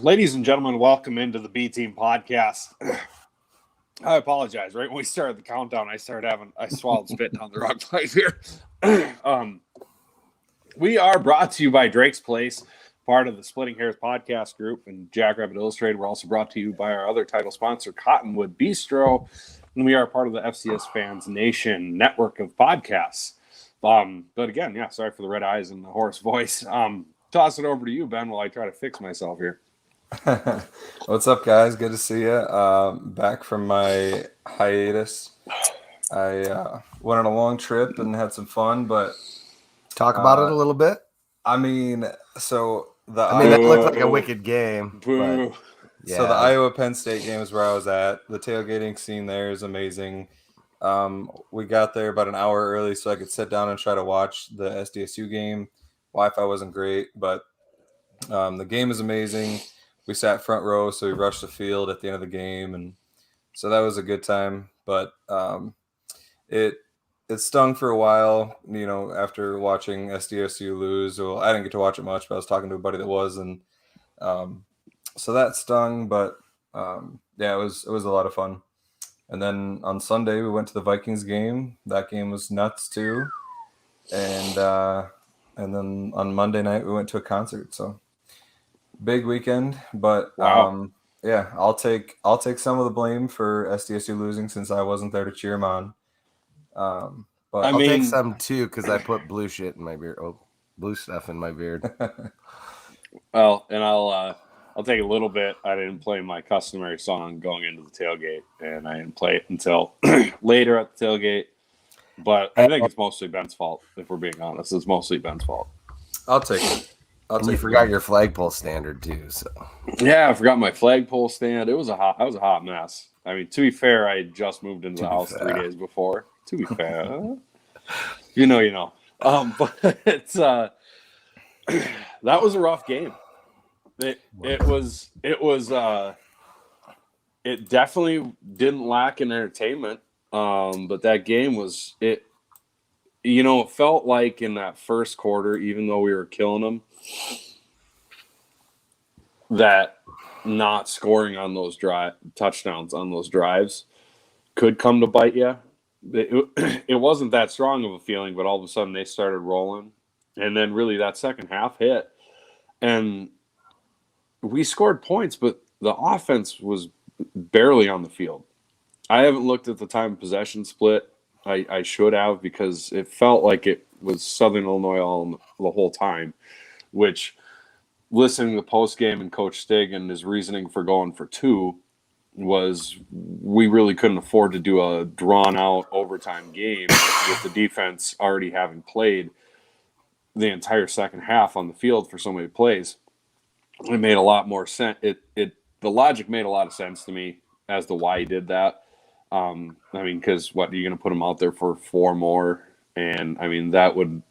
Ladies and gentlemen, welcome into the B Team podcast. I apologize. Right when we started the countdown, I swallowed spit down the wrong pipe here. We are brought to you by Drake's Place, part of the Splitting Hairs podcast group, and Jackrabbit Illustrated. We're also brought to you by our other title sponsor, Cottonwood Bistro, and we are part of the FCS Fans Nation network of podcasts. But again, sorry for the red eyes and the hoarse voice. Toss it over to you, Ben, while I try to fix myself here. What's up, guys? Good to see you. Back from my hiatus. I went on a long trip and had some fun, but talk about it a little bit. I mean, that looked like a wicked game. But, yeah. So the Iowa Penn State game is where I was at. The tailgating scene there is amazing. We got there about an hour early so I could sit down and try to watch the SDSU game. Wi-Fi wasn't great, but the game is amazing. We sat front row, so we rushed the field at the end of the game, and so that was a good time. But it stung for a while, after watching SDSU lose. Well, I didn't get to watch it much, but I was talking to a buddy that was, and so that stung. But it was a lot of fun. And then on Sunday we went to the Vikings game. That game was nuts too, and then on Monday night we went to a concert. So. Big weekend, but wow. I'll take some of the blame for SDSU losing since I wasn't there to cheer them on. But I'll take some too because I put blue shit in my beard. Oh, blue stuff in my beard. Well, and I'll take a little bit. I didn't play my customary song going into the tailgate, and I didn't play it until later at the tailgate. But I think it's mostly Ben's fault. If we're being honest, it's mostly Ben's fault. I'll take it. You forgot your flagpole standard too, so yeah, I forgot my flagpole stand. It was a hot mess. I mean, to be fair, I had just moved into the house 3 days before. To be fair, you know. But it's that was a rough game. It definitely didn't lack in entertainment. But that game was it. It felt like in that first quarter, even though we were killing them, that not scoring on those touchdowns on those drives could come to bite you. It wasn't that strong of a feeling, but all of a sudden they started rolling. And then really that second half hit. And we scored points, but the offense was barely on the field. I haven't looked at the time of possession split. I should have, because it felt like it was Southern Illinois the whole time, which, listening to the post game and Coach Stig and his reasoning for going for 2 was we really couldn't afford to do a drawn out overtime game with the defense already having played the entire second half on the field for so many plays. It made a lot more sense. The logic made a lot of sense to me as to why he did that. Because what, are you going to put him out there for 4 more? And I mean, that would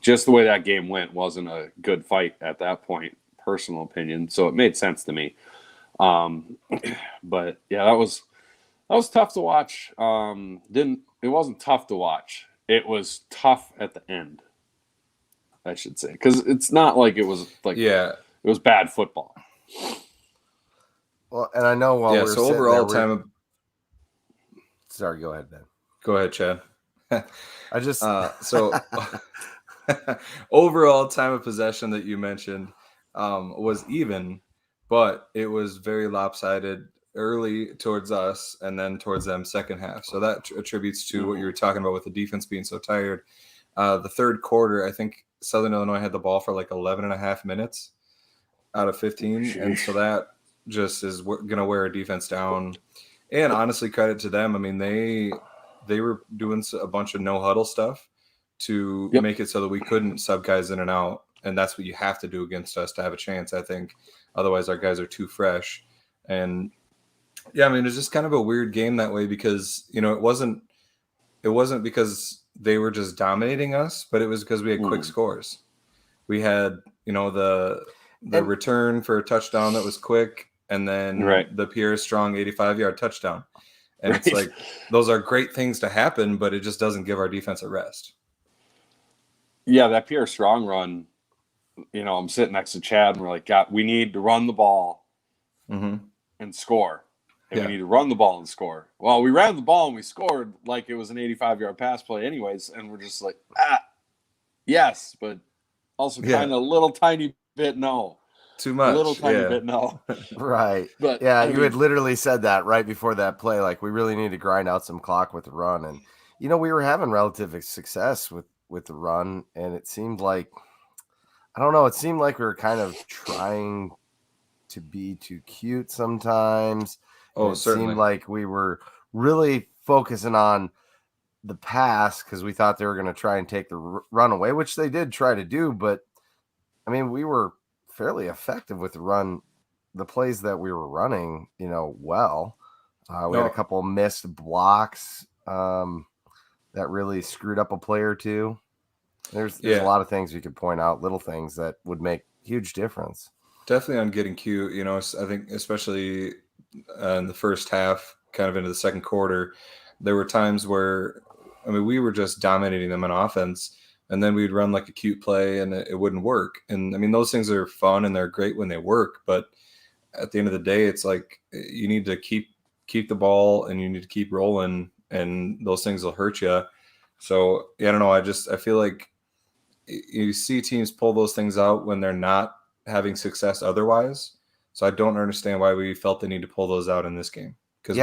just the way that game went wasn't a good fight at that point, personal opinion. So it made sense to me. But yeah, that was tough to watch. It wasn't tough to watch. It was tough at the end, I should say, because it's not like it was like, it was bad football. Well, and I know so overall Sorry, go ahead, Ben. Go ahead, Chad. I just overall time of possession that you mentioned was even, but it was very lopsided early towards us and then towards them second half. So that attributes to what you were talking about with the defense being so tired. The third quarter, I think Southern Illinois had the ball for like 11 and a half minutes out of 15. Sheesh. And so that just is going to wear a defense down. And honestly, credit to them. I mean, they were doing a bunch of no huddle stuff to make it so that we couldn't sub guys in and out. And that's what you have to do against us to have a chance, I think. Otherwise, our guys are too fresh. And it's just kind of a weird game that way because, it wasn't because they were just dominating us, but it was because we had quick scores. We had, the return for a touchdown that was quick. And then the Pierre Strong 85-yard touchdown. And it's like, those are great things to happen, but it just doesn't give our defense a rest. Yeah, that Pierre Strong run I'm sitting next to Chad, and we're like, God, we need to run the ball Mm-hmm. and score. And Yeah. we need to run the ball and score. Well, we ran the ball and we scored like it was an 85-yard pass play anyways. And we're just like, yes, but also kind of a little tiny bit no. Too A much. little tiny bit no. Right. But yeah, I you mean, had literally said that right before that play. Like, we really need to grind out some clock with the run. And, we were having relative success with the run. And it seemed like, I don't know, it seemed like we were kind of trying to be too cute sometimes. And Oh, it certainly. seemed like we were really focusing on the pass because we thought they were going to try and take the run away, which they did try to do. But, I mean, we were fairly effective with the run, the plays that we were running, well. We had a couple missed blocks that really screwed up a play or two. There's a lot of things we could point out, little things that would make huge difference. Definitely on getting cute. I think especially in the first half, kind of into the second quarter, there were times where, we were just dominating them on offense, and then we'd run like a cute play and it wouldn't work. And those things are fun and they're great when they work, but at the end of the day, it's like you need to keep the ball and you need to keep rolling, and those things will hurt you. So I don't know. I feel like you see teams pull those things out when they're not having success otherwise. So I don't understand why we felt the need to pull those out in this game, because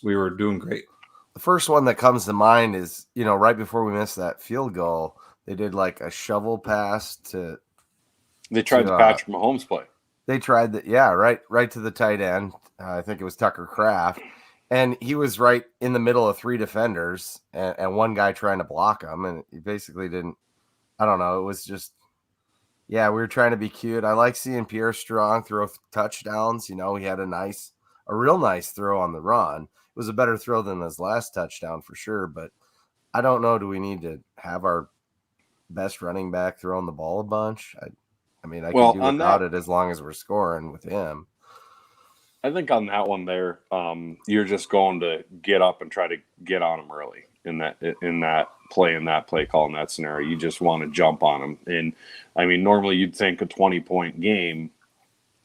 we were doing great. The first one that comes to mind is, right before we missed that field goal, they did like a shovel pass to. They tried the Patrick Mahomes play. They tried that, right to the tight end. I think it was Tucker Kraft, and he was right in the middle of three defenders and one guy trying to block him, and he basically didn't. I don't know. It was just, we were trying to be cute. I like seeing Pierre Strong throw touchdowns. He had a real nice throw on the run. It was a better throw than his last touchdown for sure. But I don't know. Do we need to have our best running back throwing the ball a bunch? I can do without it as long as we're scoring with him. I think on that one there, you're just going to get up and try to get on him early in that play call, in that scenario. You just want to jump on him. And normally you'd think a 20-point game,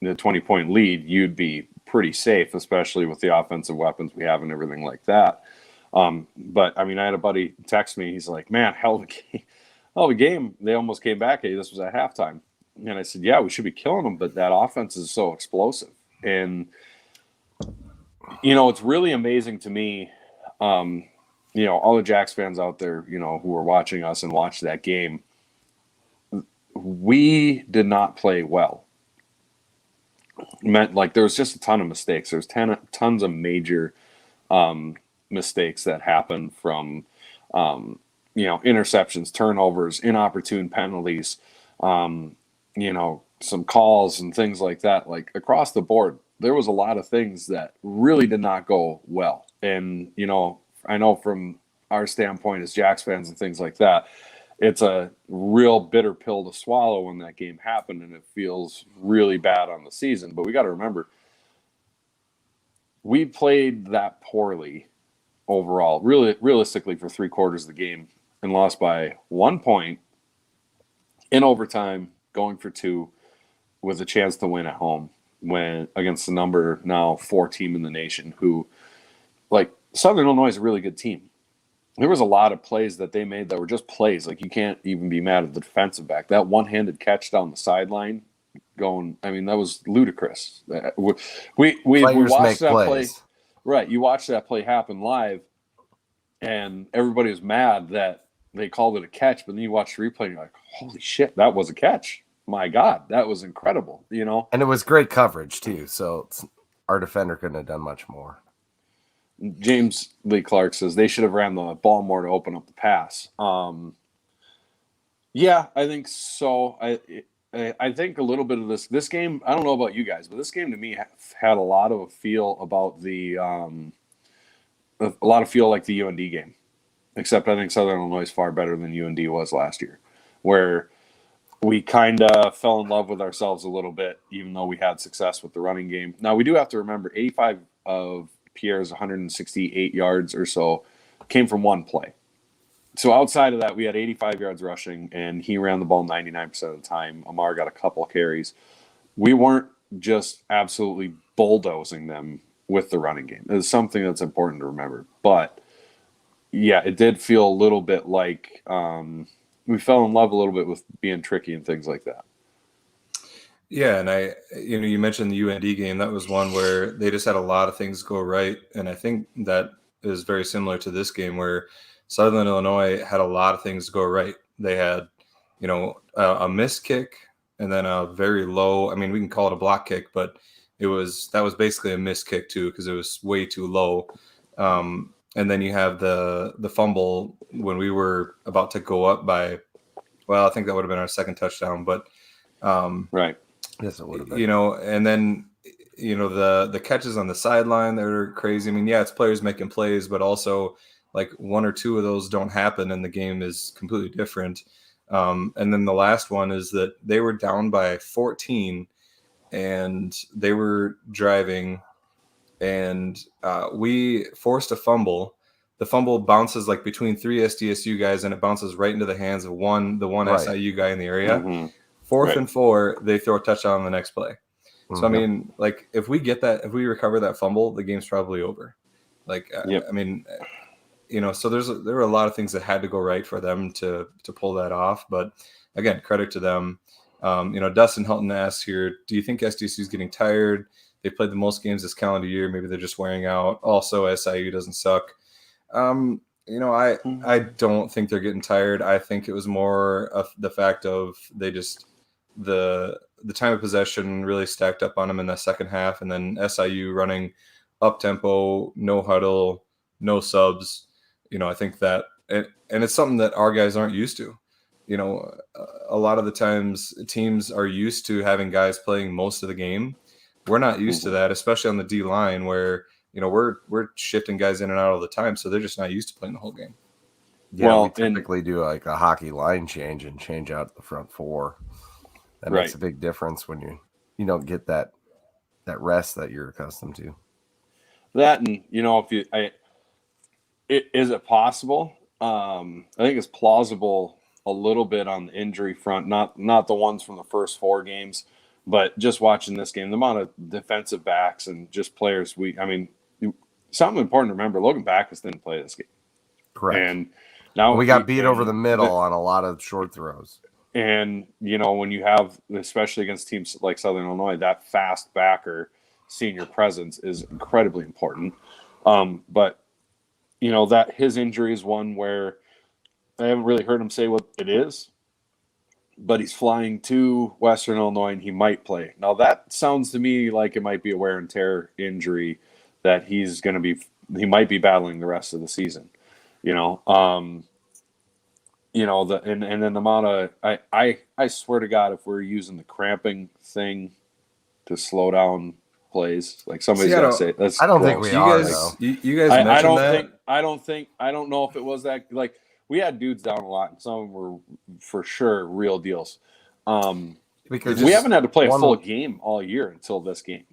the 20-point lead, you'd be pretty safe, especially with the offensive weapons we have and everything like that. But I had a buddy text me. He's like, man, hell of a game. They almost came back. Hey, this was at halftime. And I said, yeah, we should be killing them, but that offense is so explosive. And, it's really amazing to me, all the Jacks fans out there, who are watching us and watched that game. We did not play well. Like, there was just a ton of mistakes. There's tons of major mistakes that happen from, interceptions, turnovers, inopportune penalties, some calls and things like that. Like, across the board, there was a lot of things that really did not go well. And, I know from our standpoint as Jacks fans and things like that, it's a real bitter pill to swallow when that game happened, and it feels really bad on the season. But we got to remember, we played that poorly overall, really realistically, for 3/4 of the game, and lost by 1 point in overtime, going for 2 with a chance to win at home when against the number now 4 team in the nation, who, like, Southern Illinois is a really good team. There was a lot of plays that they made that were just plays. Like, you can't even be mad at the defensive back. That one-handed catch down the sideline that was ludicrous. We watched that play. Right, you watched that play happen live, and everybody was mad that they called it a catch, but then you watch the replay and you're like, holy shit, that was a catch. My God, that was incredible, And it was great coverage, too, so our defender couldn't have done much more. James Lee Clark says they should have ran the ball more to open up the pass. Yeah, I think so. I think a little bit of this game, I don't know about you guys, but this game to me had a lot of a feel about a lot of feel like the UND game. Except I think Southern Illinois is far better than UND was last year, where we kind of fell in love with ourselves a little bit, even though we had success with the running game. Now, we do have to remember 85 of Pierre's 168 yards or so came from one play. So outside of that, we had 85 yards rushing, and he ran the ball 99% of the time. Amar got a couple carries. We weren't just absolutely bulldozing them with the running game. It's something that's important to remember. But yeah, it did feel a little bit like we fell in love a little bit with being tricky and things like that. Yeah, and you mentioned the UND game. That was one where they just had a lot of things go right, and I think that is very similar to this game where Southern Illinois had a lot of things go right. They had, a missed kick and then a very low. I mean, we can call it a block kick, but that was basically a missed kick too because it was way too low. And then you have the fumble when we were about to go up by, well, I think that would have been our second touchdown, but right. Yes, it would have been. And then the catches on the sideline, they're crazy. I mean, yeah, it's players making plays, but also like one or two of those don't happen and the game is completely different. And then the last one is that they were down by 14 and they were driving and we forced a fumble. The fumble bounces like between 3 SDSU guys and it bounces right into the hands of the one Right. SIU guy in the area. Mm-hmm. Fourth and 4, they throw a touchdown on the next play. So, I Mhm. mean, like, if we recover that fumble, the game's probably over. Like, Yep. I mean, so there were a lot of things that had to go right for them to pull that off. But, again, credit to them. Dustin Helton asks here, do you think SDSU is getting tired? They played the most games this calendar year. Maybe they're just wearing out. Also, SIU doesn't suck. I don't think they're getting tired. I think it was more of the fact of they just the time of possession really stacked up on them in the second half, and then SIU running up tempo, no huddle, no subs. I think that, and it's something that our guys aren't used to. A lot of the times teams are used to having guys playing most of the game. We're not used to that, especially on the D line where we're shifting guys in and out all the time, so they're just not used to playing the whole game. Yeah, Well, we typically do like a hockey line change and change out the front four. That Right. makes a big difference when you don't get that rest that you're accustomed to. That and is it possible? I think it's plausible a little bit on the injury front, not the ones from the first 4 games, but just watching this game, the amount of defensive backs and just players something important to remember, Logan Backus didn't play this game. Correct. And now we got beat over the middle on a lot of short throws. And, when you have, especially against teams like Southern Illinois, that fast backer senior presence is incredibly important. But, that his injury is one where I haven't really heard him say what it is, but he's flying to Western Illinois and he might play. Now, that sounds to me like it might be a wear and tear injury that he might be battling the rest of the season, and then the amount of I swear to God, if we're using the cramping thing to slow down plays, like somebody's got to say that's. I don't think gross. we are. Though. You guys mentioned that. I don't know if it was that. Like we had dudes down a lot, and some of them were for sure real deals. Because we haven't had to play a full game all year until this game,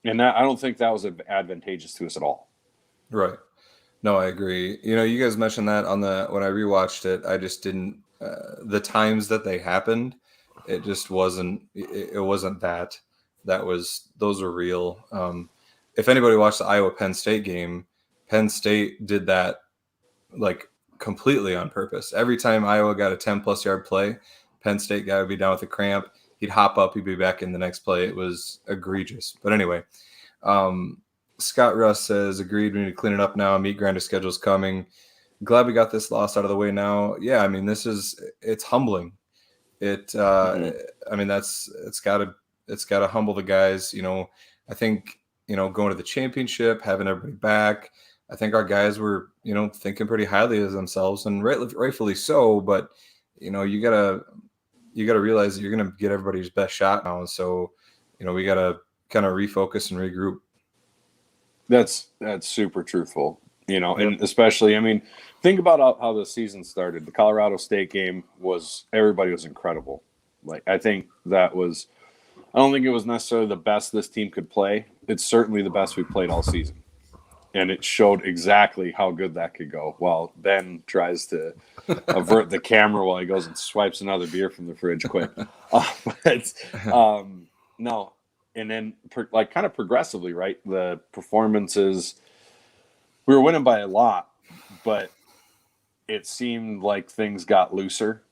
and I don't think that was advantageous to us at all. Right. No, I agree. You guys mentioned that when I rewatched it, I just didn't. The times that they happened, it just wasn't. It wasn't that. Those are real. If anybody watched the Iowa Penn State game, Penn State did that like completely on purpose. Every time Iowa got a 10+ yard play, Penn State guy would be down with a cramp. He'd hop up. He'd be back in the next play. It was egregious. But anyway. Scott Russ says, agreed, we need to clean it up now. Meat grinder schedule's coming. Glad we got this loss out of the way now. Yeah, I mean, it's humbling. I mean, it's gotta humble the guys. I think, going to the championship, having everybody back, I think our guys were, thinking pretty highly of themselves and rightfully so, but you gotta realize that you're going to get everybody's best shot now. And so, we got to kind of refocus and regroup. That's super truthful, and especially, I mean, think about how the season started. The Colorado State game everybody was incredible. Like, I don't think it was necessarily the best this team could play. It's certainly the best we've played all season. and it showed exactly how good that could go. While Ben tries to avert the camera while he goes and swipes another beer from the fridge quick. But no, and then like kind of progressively, right? The performances, we were winning by a lot, but it seemed like things got looser,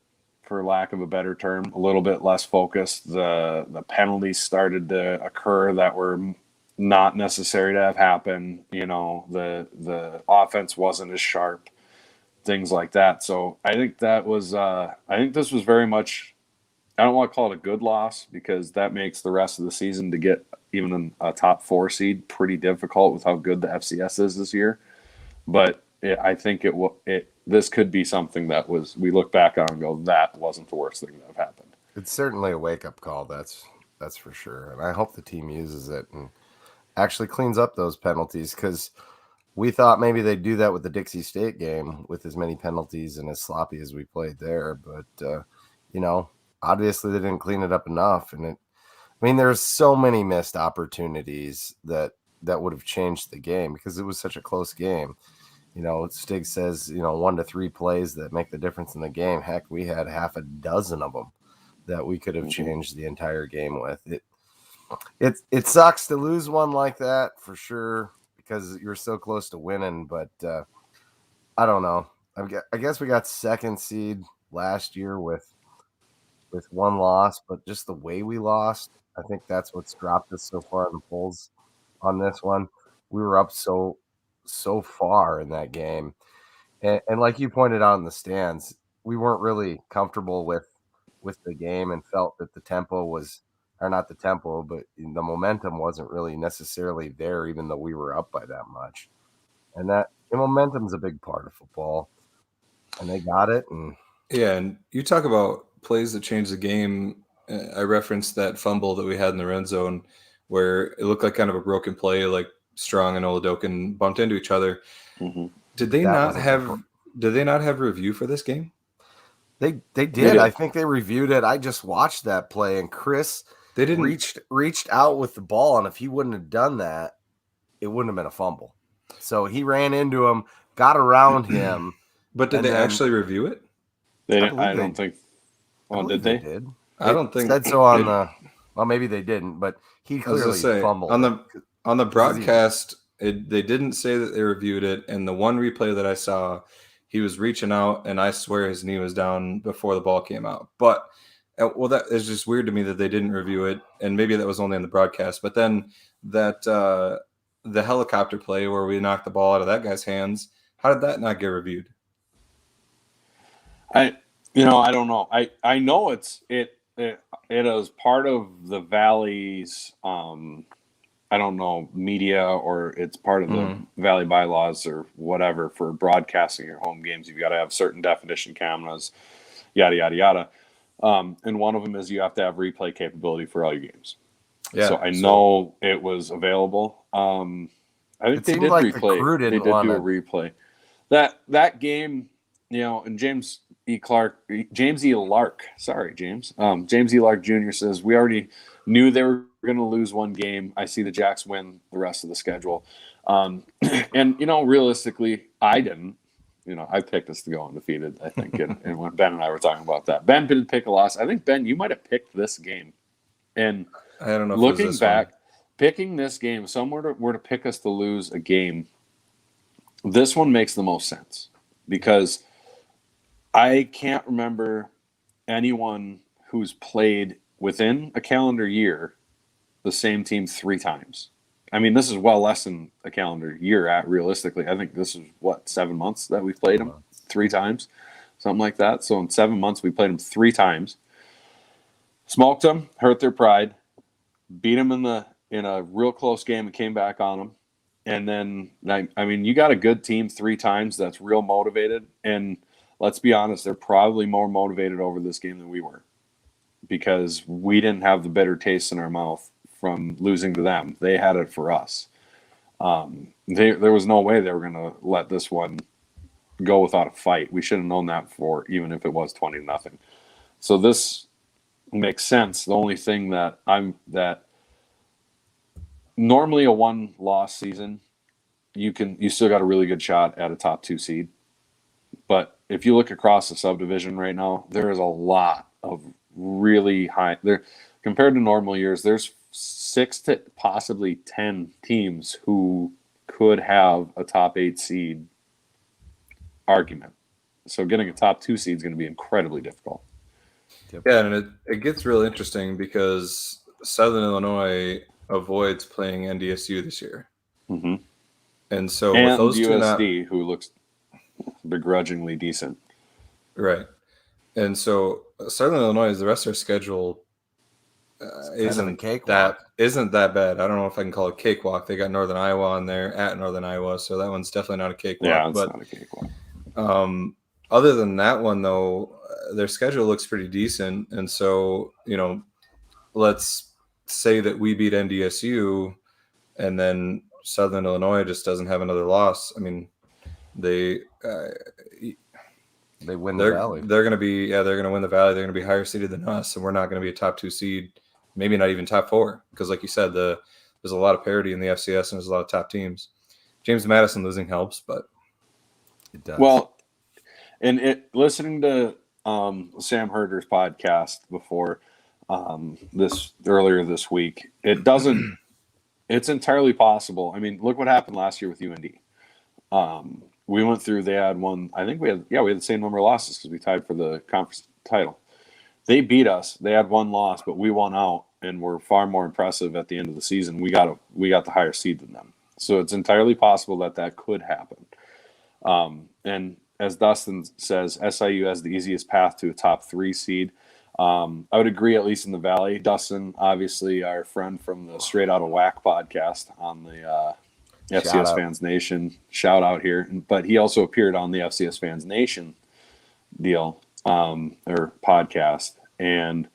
for lack of a better term, a little bit less focused. The penalties started to occur that were not necessary to have happen. The offense wasn't as sharp, things like that. So I think I think this was very much, I don't want to call it a good loss because that makes the rest of the season to get even a top 4 seed pretty difficult with how good the FCS is this year. But I think this could be something that we look back on and go, that wasn't the worst thing that have happened. It's certainly a wake-up call, that's for sure. And I hope the team uses it and actually cleans up those penalties, because we thought maybe they'd do that with the Dixie State game with as many penalties and as sloppy as we played there. But, obviously they didn't clean it up enough. And there's so many missed opportunities that would have changed the game because it was such a close game. Stig says, 1 to 3 plays that make the difference in the game. Heck, we had half a dozen of them that we could have changed the entire game with. It sucks to lose one like that for sure, because you're so close to winning. But I don't know. I guess we got second seed last year with one loss, but just the way we lost, I think that's what's dropped us so far in the polls on this one. We were up so far in that game. And like you pointed out in the stands, we weren't really comfortable with the game and felt that the tempo was, or not the tempo, but the momentum wasn't really necessarily there, even though we were up by that much. And that momentum's a big part of football, and they got it. And you talk about plays that change the game. I referenced that fumble that we had in the red zone where it looked like kind of a broken play, like Strong and Oladokin bumped into each other. Mm-hmm. Did they not have review for this game? They did. I think they reviewed it. I just watched that play, and Chris reached out with the ball, and if he wouldn't have done that, it wouldn't have been a fumble. So he ran into him, got around him. But did they actually review it? They didn't. I don't think. Oh, did they? Did. I don't think said so on the. Well, maybe they didn't, but he clearly fumbled on the broadcast. They didn't say that they reviewed it, and the one replay that I saw, he was reaching out, and I swear his knee was down before the ball came out. But that is just weird to me that they didn't review it, and maybe that was only in the broadcast. But then that the helicopter play where we knocked the ball out of that guy's hands, how did that not get reviewed? I don't know. I know it is part of the Valley's I don't know, media, or it's part of the Valley bylaws or whatever for broadcasting your home games. You've got to have certain definition cameras, yada, yada, yada. And one of them is you have to have replay capability for all your games. Yeah, so I know it was available. I think they did replay. They did do a replay. That game, and James E. Lark. Sorry, James. James E. Lark Jr. says, we already knew they were going to lose one game. I see the Jacks win the rest of the schedule. And, realistically, I didn't. I picked us to go undefeated, I think. And when Ben and I were talking about that, Ben didn't pick a loss. I think, Ben, you might have picked this game. And I don't know. Looking back, picking this game, if someone were to pick us to lose a game, this one makes the most sense, because I can't remember anyone who's played within a calendar year the same team 3 times. I mean, this is well less than a calendar year realistically. I think this is 7 months that we've played them 3 times, something like that. So in 7 months, we played them 3 times, smoked them, hurt their pride, beat them in a real close game and came back on them. And then, you got a good team 3 times that's real motivated. And let's be honest, they're probably more motivated over this game than we were, because we didn't have the bitter taste in our mouth from losing to them. They had it for us. There was no way they were going to let this one go without a fight. We should have known that before, even if it was 20-0. So this makes sense. The only thing that normally a 1-loss season, you still got a really good shot at a top 2 seed. But if you look across the subdivision right now, there is a lot of really high there compared to normal years. There's 6 to possibly 10 teams who could have a top 8 seed argument. So getting a top 2 seed is going to be incredibly difficult. Yeah, and it gets real interesting because Southern Illinois avoids playing NDSU this year. Mm-hmm. And so and with those USD, who looks begrudgingly decent. Right. And so Southern Illinois, the rest of their schedule isn't that bad. I don't know if I can call it cakewalk. They got Northern Iowa on there at Northern Iowa, so that one's definitely not a cakewalk. Yeah, it's not a cakewalk. Other than that one, though, their schedule looks pretty decent. And so, let's say that we beat NDSU and then Southern Illinois just doesn't have another loss. I mean, they win the Valley. They're going to win the Valley. They're going to be higher seeded than us, and we're not going to be a top 2 seed, maybe not even top 4, because like you said, there's a lot of parity in the FCS and there's a lot of top teams. James Madison losing helps, but it does. Well, and listening to Sam Herder's podcast before earlier this week, it doesn't. It's entirely possible. I mean, look what happened last year with UND. We went through. They had one. I think we had the same number of losses because we tied for the conference title. They beat us. They had one loss, but we won out and were far more impressive at the end of the season. We got the higher seed than them. So it's entirely possible that could happen. And as Dustin says, SIU has the easiest path to a top 3 seed. I would agree, at least in the Valley. Dustin, obviously, our friend from the Straight Outta Whack podcast on the FCS Fans Nation, shout out here. But he also appeared on the FCS Fans Nation deal or podcast, and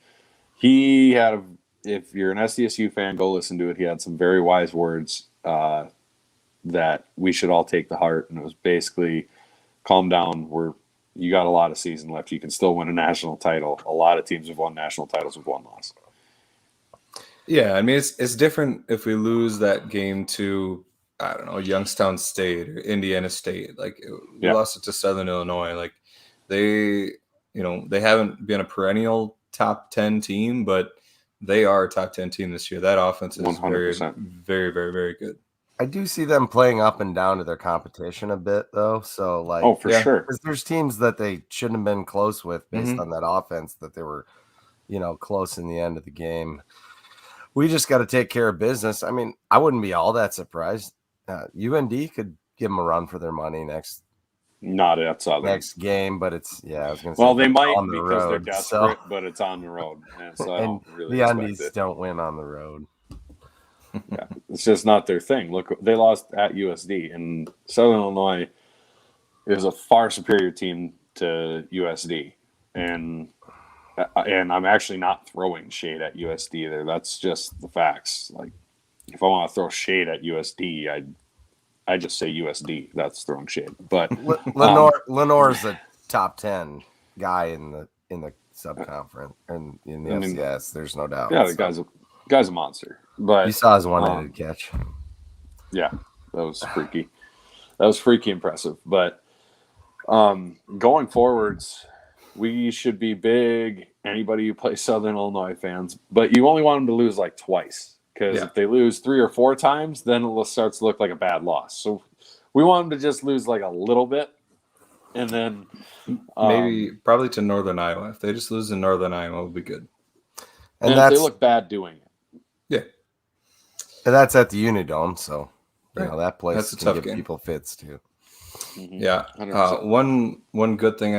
he had if you're an SDSU fan, go listen to it. He had some very wise words that we should all take to heart, and it was basically, calm down. You got a lot of season left. You can still win a national title. A lot of teams have won national titles with one loss. Yeah, I mean, it's different if we lose that game to, I don't know, Youngstown State or Indiana State. Like, we lost it to Southern Illinois. Like, they haven't been a perennial top 10 team, but they are a top 10 team this year. That offense is 100%. Very, very, very good. I do see them playing up and down to their competition a bit, though. So, sure. Because there's teams that they shouldn't have been close with based on that offense, that they were, close in the end of the game. We just got to take care of business. I mean, I wouldn't be all that surprised. UND could give them a run for their money next game, but I was going to say. Well, they might because they're desperate, but it's on the road. And so I don't really the Undies don't win on the road. Yeah, it's just not their thing. Look, they lost at USD, and Southern Illinois is a far superior team to USD. And I'm actually not throwing shade at USD either. That's just the facts. Like, if I want to throw shade at USD, I just say USD. That's throwing shade. But Lenore's a top 10 guy in the subconference and in the FCS. There's no doubt. Yeah, the guy's a monster. But you saw his one-handed catch. Yeah, that was freaky. That was freaky impressive. But going forwards, we should be big. Anybody who plays Southern Illinois fans, but you only want them to lose like twice, because if they lose 3 or 4 times, then it starts to look like a bad loss. So we want them to just lose like a little bit, and then probably to Northern Iowa. If they just lose in Northern Iowa, it'll be good. And if they look bad doing it. Yeah. And that's at the Unidome, so that place that's can give people fits too. Mm-hmm. Yeah. One good thing,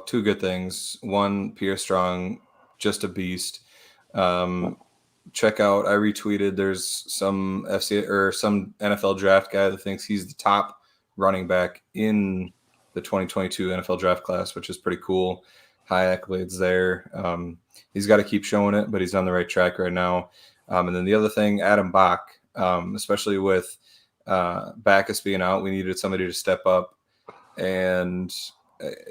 two good things. One, Pierre Strong, just a beast. Check out, I retweeted, there's some some NFL draft guy that thinks he's the top running back in the 2022 NFL draft class, which is pretty cool. High accolades there. He's got to keep showing it, but he's on the right track right now. And then the other thing, Adam Bach, especially with Backus being out, we needed somebody to step up. And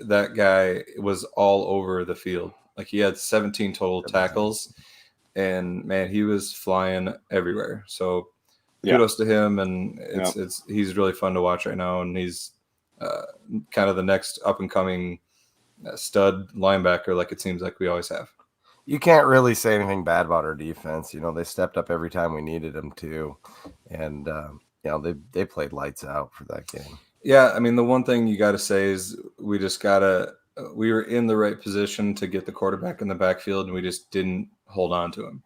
that guy was all over the field. Like, he had 17 total tackles. And, man, he was flying everywhere. So kudos to him, and he's really fun to watch right now, and he's kind of the next up and coming stud linebacker, like it seems like we always have. You can't really say anything bad about our defense. They stepped up every time we needed them to, and they played lights out for that game. Yeah, I mean, the one thing you got to say is we were in the right position to get the quarterback in the backfield, and we just didn't hold on to him.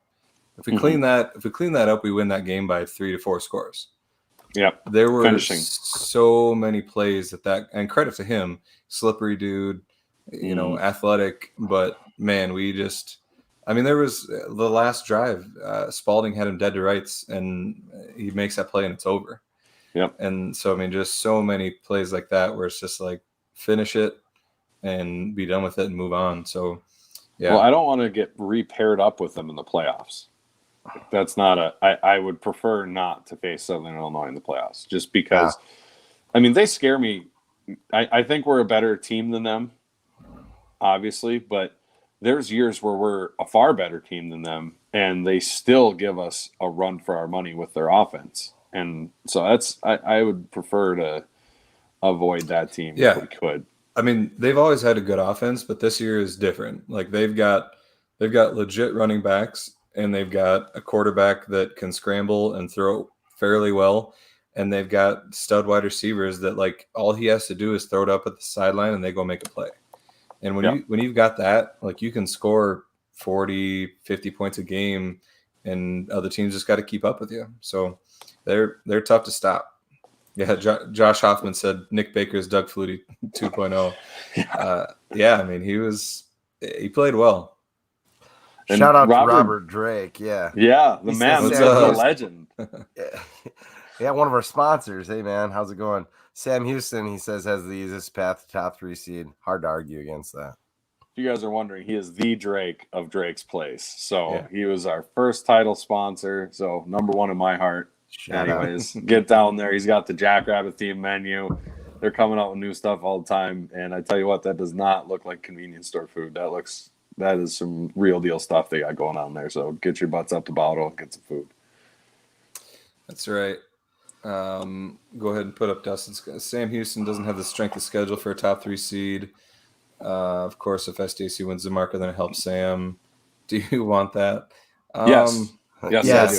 If we clean that up, we win that game by 3 to 4 scores. Yeah, there were finishing so many plays that, and credit to him, slippery dude, athletic, but man, there was the last drive, Spalding had him dead to rights, and he makes that play and it's over. Yep. And so, just so many plays like that where it's just like finish it and be done with it and move on. So, yeah. Well, I don't want to get repaired up with them in the playoffs. That's not I would prefer not to face Southern Illinois in the playoffs, just because, they scare me. I think we're a better team than them, obviously, but there's years where we're a far better team than them, and they still give us a run for our money with their offense. And so I would prefer to avoid that team if we could. They've always had a good offense, but this year is different. Like they've got legit running backs, and they've got a quarterback that can scramble and throw fairly well, and they've got stud wide receivers that, like, all he has to do is throw it up at the sideline and they go make a play. And when you've got that, like, you can score 40, 50 points a game, and other teams just got to keep up with you. So they're tough to stop. Yeah, Josh Hoffman said Nick Baker's Doug Flutie 2.0. He played well. And shout out to Robert Drake. Yeah, the man, the legend. Yeah, one of our sponsors. Hey, man, how's it going? Sam Houston, he says, has the easiest path to top 3 seed. Hard to argue against that. If you guys are wondering, he is the Drake of Drake's Place. So he was our first title sponsor. So number 1 in my heart. Anyways, get down there. He's got the Jackrabbit theme menu. They're coming out with new stuff all the time. And I tell you what, that does not look like convenience store food. That is some real deal stuff they got going on there. So get your butts up the bottle and get some food. That's right. Go ahead and put up Dustin's. Sam Houston doesn't have the strength of schedule for a top 3 seed. Of course, if SDC wins the marker, then it helps Sam. Do you want that? Yes, I do.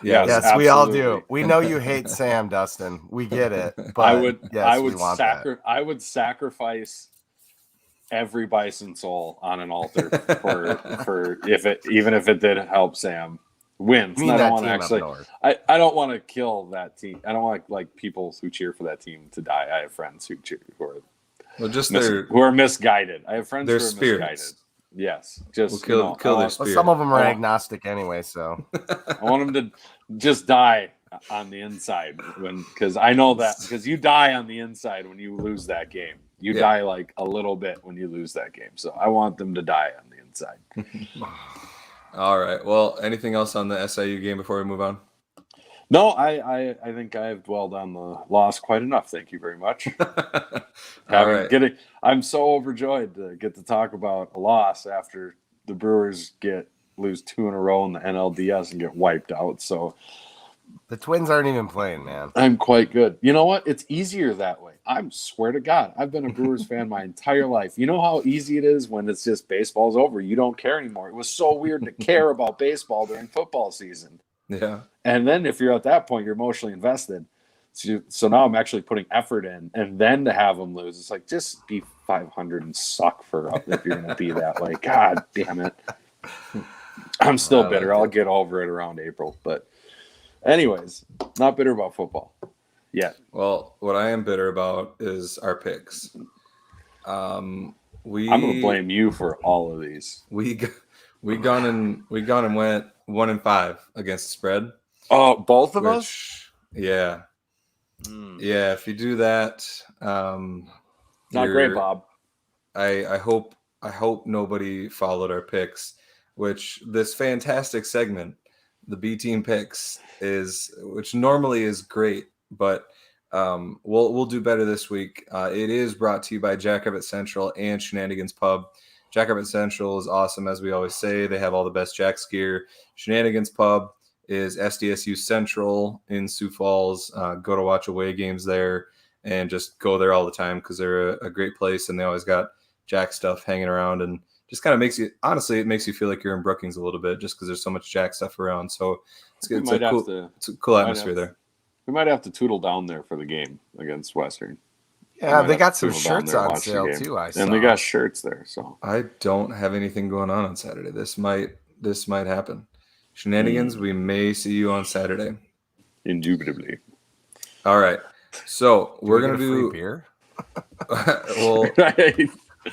Yes, we all do. We know you hate Sam, Dustin. We get it. But I would sacrifice every bison soul on an altar for even if it did help Sam wins. I don't want to actually. I don't want to kill that team. I don't want like people who cheer for that team to die. I have friends who are misguided. I have friends who are misguided. Yes, just kill their spirit. Some of them are agnostic anyway, so I want them to just die on the inside because I know that because you die on the inside when you lose that game. You die like a little bit when you lose that game. So I want them to die on the inside. All right. Well, anything else on the SIU game before we move on? No, I think I've dwelled on the loss quite enough. Thank you very much. All right. I'm so overjoyed to get to talk about a loss after the Brewers lose 2 in a row in the NLDS and get wiped out. So the Twins aren't even playing, man. I'm quite good. You know what? It's easier that way. I swear to God, I've been a Brewers fan my entire life. You know how easy it is when it's just baseball's over. You don't care anymore. It was so weird to care about baseball during football season. Yeah. And then if you're at that point, you're emotionally invested. So now I'm actually putting effort in, and then to have them lose, it's like just be 500 and suck if you're going to be that way. God damn it. I'm still bitter. I'll get over it around April. But anyways, not bitter about football yet. Well, what I am bitter about is our picks. I'm going to blame you for all of these. We gone and went 1-5 against the spread. Oh, both of us? Yeah. Yeah, if you do that, not great, Bob. I hope nobody followed our picks, which this fantastic segment, the B team picks, which normally is great, but we'll do better this week. It is brought to you by Jackrabbit Central and Shenanigans Pub. Jackrabbit Central is awesome, as we always say. They have all the best Jack's gear. Shenanigans Pub is SDSU Central in Sioux Falls. Go to watch away games there and just go there all the time because they're a great place and they always got Jack stuff hanging around and just kind of makes you, honestly, it makes you feel like you're in Brookings a little bit just because there's so much Jack stuff around. So it's a cool atmosphere there. We might have to tootle down there for the game against Western. Yeah, they got some shirts on sale too. And they got shirts there. So I don't have anything going on Saturday. This might happen. Shenanigans. We may see you on Saturday. Indubitably. All right. So we're gonna do free beer.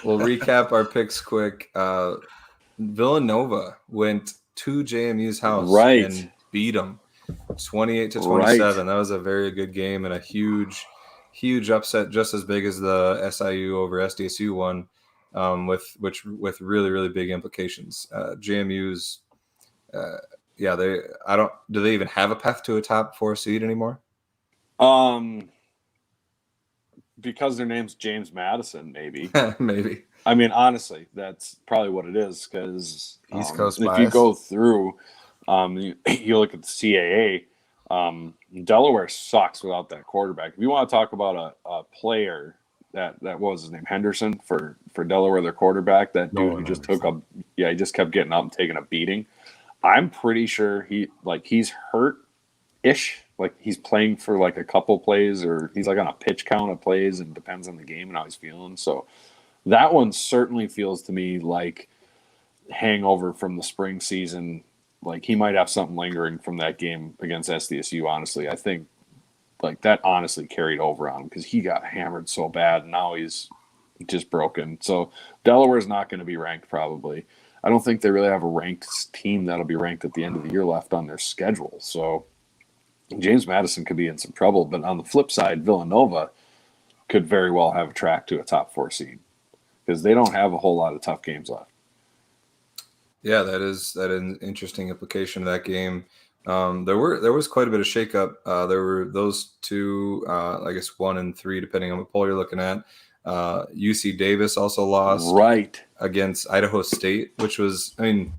we'll recap our picks quick. Villanova went to JMU's house and beat them 28-27. That was a very good game and a huge upset, just as big as the SIU over SDSU one, with really, really big implications. JMU's, do they even have a path to a top 4 seed anymore? Because their name's James Madison, maybe. Maybe. I mean, honestly, that's probably what it is. Because East Coast if bias. you go through, you look at the CAA. Delaware sucks without that quarterback. If you want to talk about a player that was his name, Henderson for Delaware, their quarterback, that dude who just he just kept getting up and taking a beating. I'm pretty sure he's hurt-ish. Like he's playing for like a couple plays, or he's like on a pitch count of plays, and depends on the game and how he's feeling. So that one certainly feels to me like hangover from the spring season. Like he might have something lingering from that game against SDSU. Honestly, I think like that honestly carried over on him because he got hammered so bad. And now he's just broken. So Delaware's not going to be ranked probably. I don't think they really have a ranked team that'll be ranked at the end of the year left on their schedule. So James Madison could be in some trouble. But on the flip side, Villanova could very well have a track to a top 4 seed because they don't have a whole lot of tough games left. Yeah, that is an interesting implication of that game. There was quite a bit of shakeup. There were those two, I guess 1 and 3, depending on what poll you're looking at. UC Davis also lost against Idaho State, which was, I mean,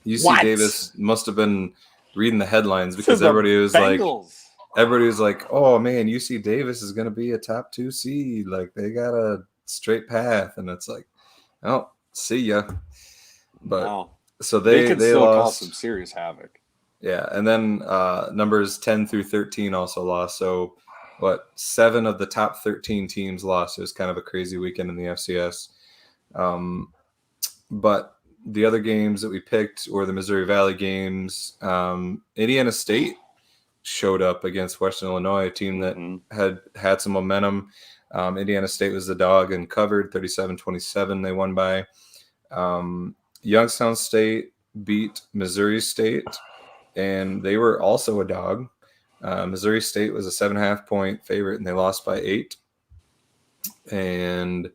UC Davis must have been reading the headlines because everybody was like, oh man, UC Davis is going to be a top 2 seed. Like they got a straight path. And it's like, oh, see ya. But no. So they still lost cause some serious havoc. Yeah, and then numbers 10 through 13 also lost. So 7 of the top 13 teams lost. It was kind of a crazy weekend in the FCS. But the other games that we picked were the Missouri Valley games. Indiana State showed up against Western Illinois, a team that had some momentum. Indiana State was the dog and covered 37-27. They won by. Youngstown State beat Missouri State, and they were also a dog. Missouri State was a 7.5 point favorite, and they lost by 8. And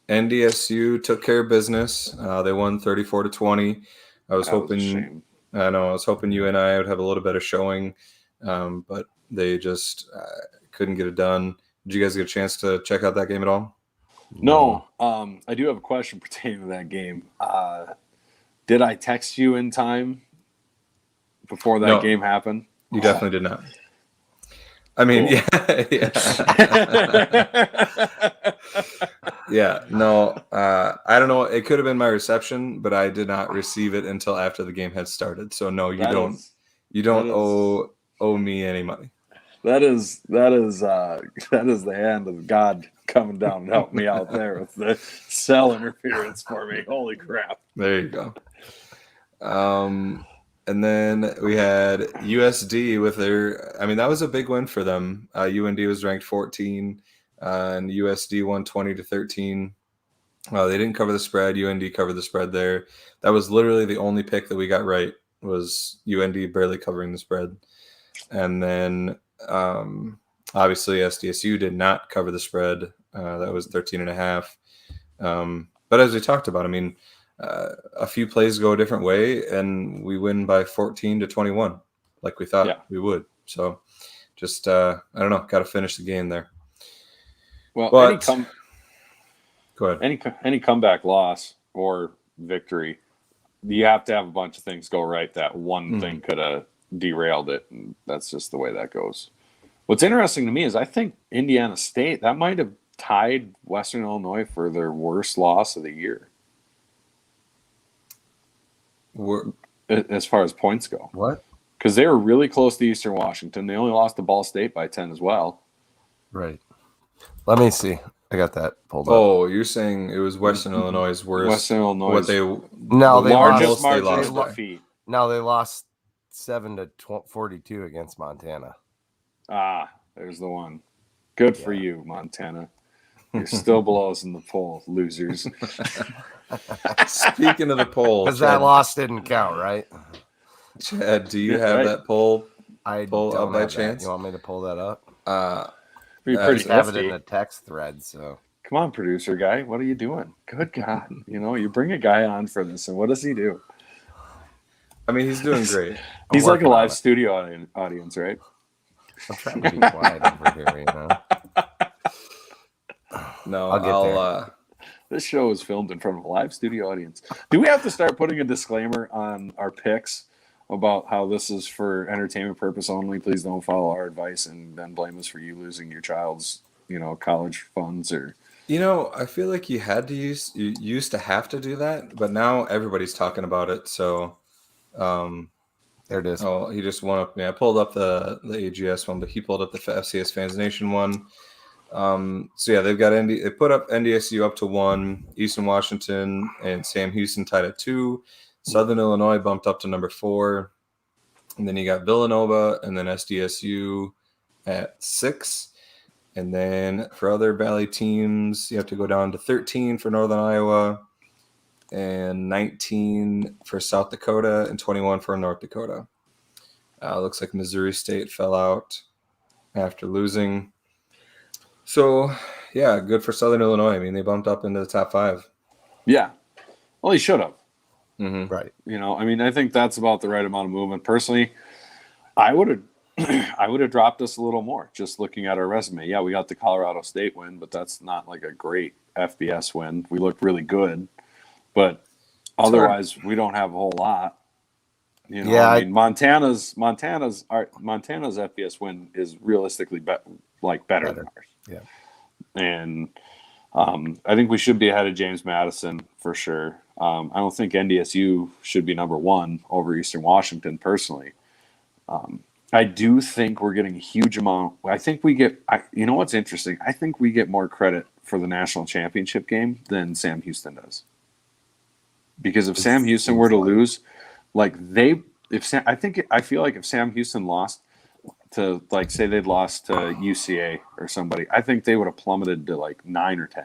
NDSU took care of business. They won 34-20. I was hoping you and I would have a little better showing, but they just couldn't get it done. Did you guys get a chance to check out that game at all? No. I do have a question pertaining to that game. Did I text you in time before that game happened? You definitely did not. I mean, cool. Yeah. No, I don't know. It could have been my reception, but I did not receive it until after the game had started. So no, you don't owe me any money. That is the hand of God coming down to help me out there with the cell interference for me. Holy crap. There you go. And then we had USD with that was a big win for them. UND was ranked 14, and USD won 20-13. They didn't cover the spread. UND covered the spread there. That was literally the only pick that we got right, was UND barely covering the spread. And then obviously SDSU did not cover the spread. That was 13.5. But as we talked about, I mean, a few plays go a different way, and we win by 14-21, like we thought we would. So, just I don't know, got to finish the game there. Well, go ahead. Any comeback loss or victory, you have to have a bunch of things go right. That one thing could have derailed it, and that's just the way that goes. What's interesting to me is I think Indiana State, that might have tied Western Illinois for their worst loss of the year as far as points go. What? Because they were really close to Eastern Washington. They only lost to Ball State by 10 as well. Right. Let me see. I got that pulled up. Oh, you're saying it was Western Illinois' worst. Western Illinois. What they No, the they largest lost. margin lost of by. defeat. No, they lost 7-42 against Montana. Ah, there's the one. Good for you, Montana. You're still below us in the poll, losers. Speaking of the poll, Because that loss didn't count, right? Chad, do you have Right. that poll? I Pull don't up by have that. chance? You want me to pull that up? Be I I pretty just have it hefty. in a text thread, so. Come on, producer guy. What are you doing? Good God. You bring a guy on for this, and what does he do? I mean, he's doing great. He's like a working on live it. studio audience, right? I'm trying to be quiet over here, No, I'll get there. This show is filmed in front of a live studio audience. Do we have to start putting a disclaimer on our picks about how this is for entertainment purpose only? Please don't follow our advice and then blame us for you losing your child's, college funds or. I feel like you used to have to do that, but now everybody's talking about it. So, There it is. oh, he just won up. Yeah, I pulled up the AGS one, but he pulled up the FCS Fans Nation one. So yeah, they've got they put up NDSU up to 1, Eastern Washington and Sam Houston tied at 2, Southern Illinois bumped up to number 4, and then you got Villanova and then SDSU at 6. And then for other Valley teams, you have to go down to 13 for Northern Iowa and 19 for South Dakota and 21 for North Dakota. Looks like Missouri State fell out after losing. So, yeah, good for Southern Illinois. I mean, they bumped up into the top 5. Yeah. Well, he should have. Mm-hmm. Right. I think that's about the right amount of movement. Personally, I would have dropped us a little more just looking at our resume. Yeah, we got the Colorado State win, but that's not like a great FBS win. We looked really good, but otherwise we don't have a whole lot. Montana's FBS win is realistically better than ours. Yeah. And I think we should be ahead of James Madison for sure. I don't think NDSU should be number 1 over Eastern Washington personally. I do think we're getting a huge amount. I think we get, what's interesting? I think we get more credit for the national championship game than Sam Houston does. Because if Sam Houston were to lose, I feel like if Sam Houston lost to, say they'd lost to UCA or somebody, I think they would have plummeted to 9 or 10.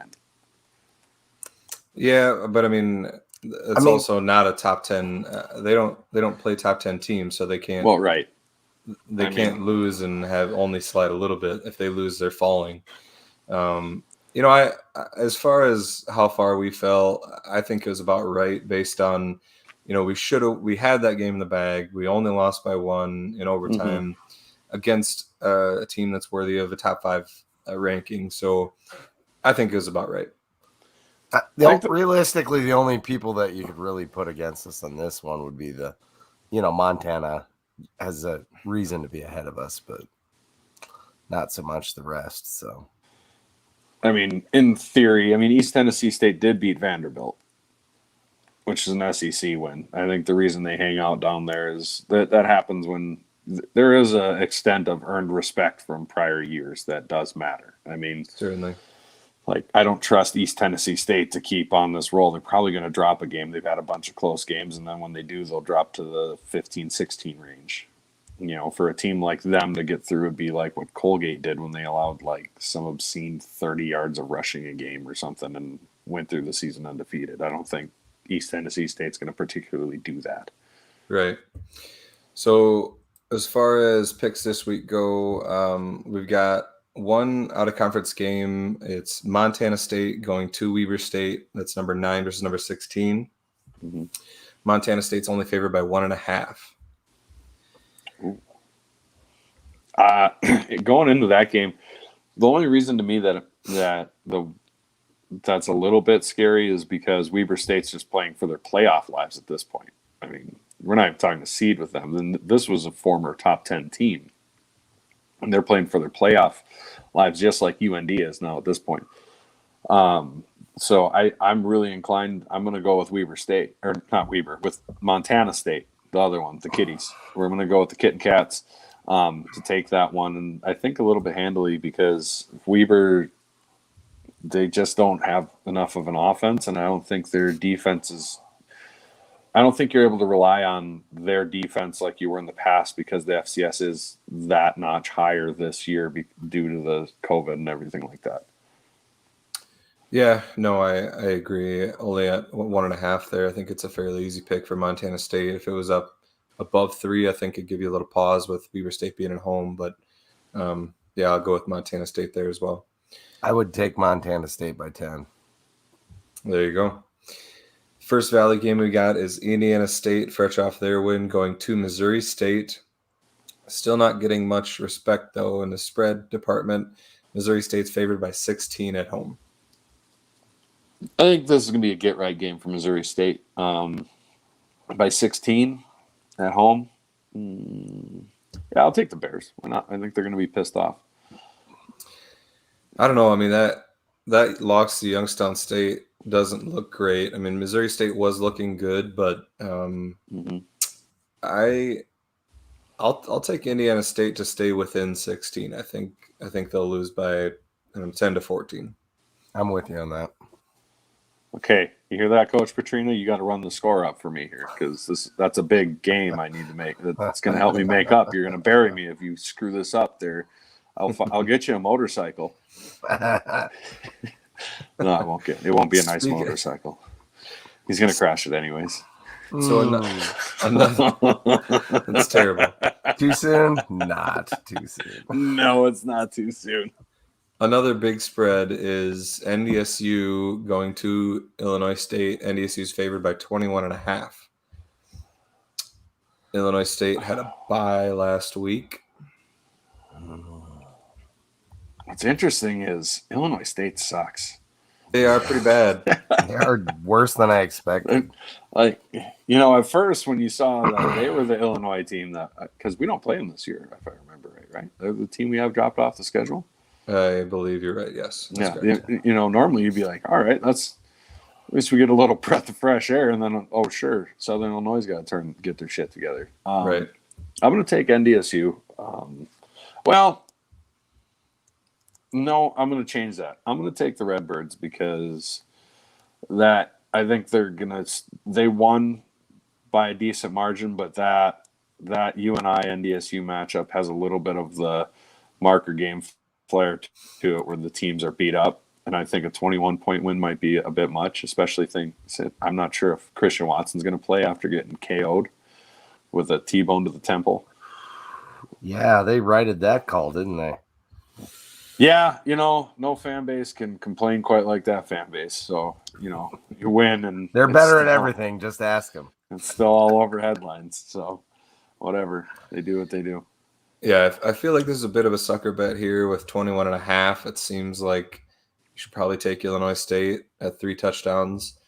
Yeah, but I mean, it's also not a top 10. They don't play top 10 teams, so they can't. Well, right. They can't lose and have only slide a little bit. If they lose, they're falling. I as far as how far we fell, I think it was about right based on, we had that game in the bag. We only lost by 1 in overtime against a team that's worthy of a top 5 ranking. So I think it was about right. Realistically, the only people that you could really put against us on this one would be Montana has a reason to be ahead of us, but not so much the rest. So, in theory, East Tennessee State did beat Vanderbilt, which is an SEC win. I think the reason they hang out down there is that happens when there is an extent of earned respect from prior years that does matter. Certainly. I don't trust East Tennessee State to keep on this roll. They're probably going to drop a game. They've had a bunch of close games, and then when they do, they'll drop to the 15-16 range. For a team like them to get through would be like what Colgate did when they allowed some obscene 30 yards of rushing a game or something and went through the season undefeated. I don't think East Tennessee State's going to particularly do that. Right. So as far as picks this week go, we've got one out-of-conference game. It's Montana State going to Weber State. That's number 9 versus number 16. Mm-hmm. Montana State's only favored by 1.5. Going into that game, the only reason to me that's a little bit scary is because Weber State's just playing for their playoff lives at this point. we're not even talking to seed with them. Then this was a former top 10 team, and they're playing for their playoff lives just like UND is now at this point. So I'm really inclined. I'm going to go with Weber State, or not Weber, with Montana State, the other one, the Kitties. We're going to go with the Kitten Cats to take that one, and I think a little bit handily because Weber, they just don't have enough of an offense, and I don't think their defense is. I don't think you're able to rely on their defense like you were in the past because the FCS is that notch higher this year due to the COVID and everything like that. Yeah, no, I agree. Only at 1.5 there. I think it's a fairly easy pick for Montana State. If it was up above 3, I think it'd give you a little pause with Weber State being at home. But yeah, I'll go with Montana State there as well. I would take Montana State by 10. There you go. First Valley game we got is Indiana State, fresh off their win, going to Missouri State. Still not getting much respect, though, in the spread department. Missouri State's favored by 16 at home. I think this is going to be a get-right game for Missouri State. By 16 at home, yeah, I'll take the Bears. Why not? I think they're going to be pissed off. I don't know. I mean, that loss to Youngstown State doesn't look great. I mean, Missouri State was looking good, but I'll take Indiana State to stay within 16. I think they'll lose by 10 to 14. I'm with you on that. Okay, you hear that, Coach Petrina? You got to run the score up for me here because that's a big game I need to make. That's going to help me make up. You're going to bury me if you screw this up there. I'll get you a motorcycle. No, I won't get. It won't be a nice motorcycle. He's going to crash it anyways. So that's terrible. Too soon? Not too soon. No, it's not too soon. Another big spread is NDSU going to Illinois State. NDSU is favored by 21.5. Illinois State had a bye last week. What's interesting is Illinois State sucks. They are pretty bad. They are worse than I expected. Like, at first when you saw that they were the Illinois team that, because we don't play them this year, if I remember right? They're the team we have dropped off the schedule. I believe you're right. Yes. Yeah. Normally you'd be like, all right, at least we get a little breath of fresh air, and then sure, Southern Illinois got to get their shit together. Right. I'm going to take NDSU. No, I'm going to change that. I'm going to take the Redbirds because I think they won by a decent margin, but that UNI NDSU matchup has a little bit of the marker game flair to it where the teams are beat up. And I think a 21-point win might be a bit much, especially I'm not sure if Christian Watson's going to play after getting KO'd with a T-bone to the temple. Yeah, they righted that call, didn't they? Yeah, no fan base can complain quite like that fan base. So, you win. And they're better at everything. Just ask them. It's still all over headlines. So, whatever. They do what they do. Yeah, I feel like this is a bit of a sucker bet here with 21.5. It seems like you should probably take Illinois State at 3 touchdowns.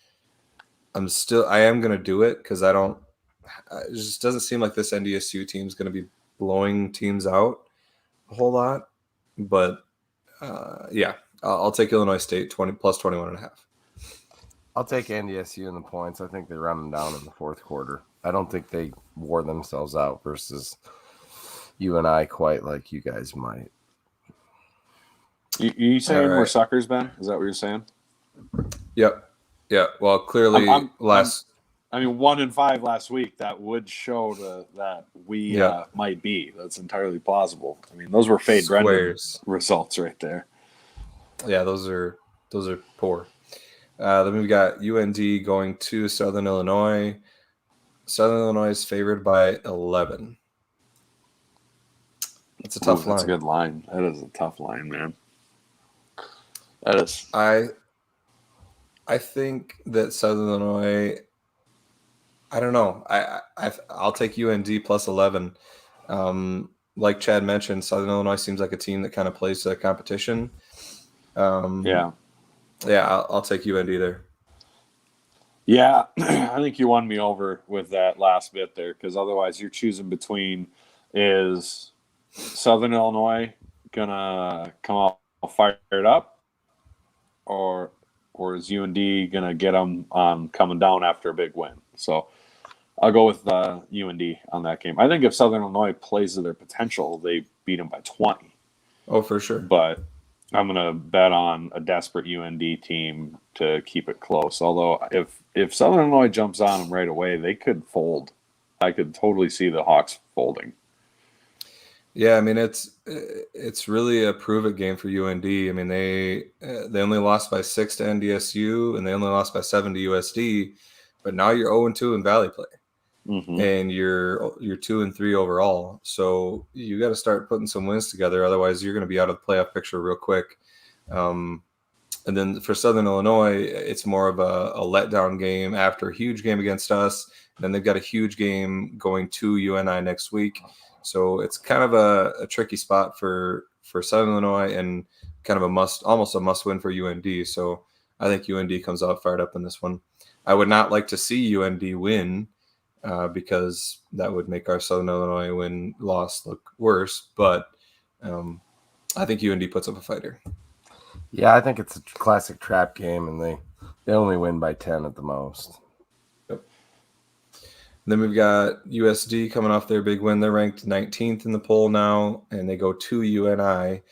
I am going to do it because it just doesn't seem like this NDSU team is going to be blowing teams out a whole lot. But yeah, I'll take Illinois State 20 plus 21.5. I'll take NDSU in the points. I think they run them down in the fourth quarter. I don't think they wore themselves out versus you and I quite like you guys might. You saying we're suckers, Ben? Is that what you're saying? Yep. Yeah. Well, clearly 1-5 last week. That would show that we might be. That's entirely plausible. I mean, those were Fade Brendan results right there. Yeah, those are poor. Then we've got UND going to Southern Illinois. Southern Illinois is favored by 11. That's a tough line. That's a good line. That is a tough line, man. That is. I think that Southern Illinois. I don't know. I'll take UND plus 11. Like Chad mentioned, Southern Illinois seems like a team that kind of plays to the competition. Yeah, I'll take UND there. Yeah, I think you won me over with that last bit there, because otherwise you're choosing between, is Southern Illinois gonna come out fired up, or is UND gonna get them coming down after a big win? So I'll go with UND on that game. I think if Southern Illinois plays to their potential, they beat them by 20. Oh, for sure. But I'm gonna bet on a desperate UND team to keep it close. Although if Southern Illinois jumps on them right away, they could fold. I could totally see the Hawks folding. Yeah, I mean it's really a prove it game for UND. I mean they only lost by 6 to NDSU and they only lost by 7 to USD, but now you're 0-2 in Valley play. Mm-hmm. And you're 2-3 overall. So you got to start putting some wins together. Otherwise, you're going to be out of the playoff picture real quick. And then for Southern Illinois, it's more of a letdown game after a huge game against us. And then they've got a huge game going to UNI next week. So it's kind of a tricky spot for Southern Illinois and kind of almost a must win for UND. So I think UND comes out fired up in this one. I would not like to see UND win. Because that would make our Southern Illinois win-loss look worse. But I think UND puts up a fighter. Yeah, I think it's a classic trap game, and they only win by 10 at the most. Yep. Then we've got USD coming off their big win. They're ranked 19th in the poll now, and they go to UNI.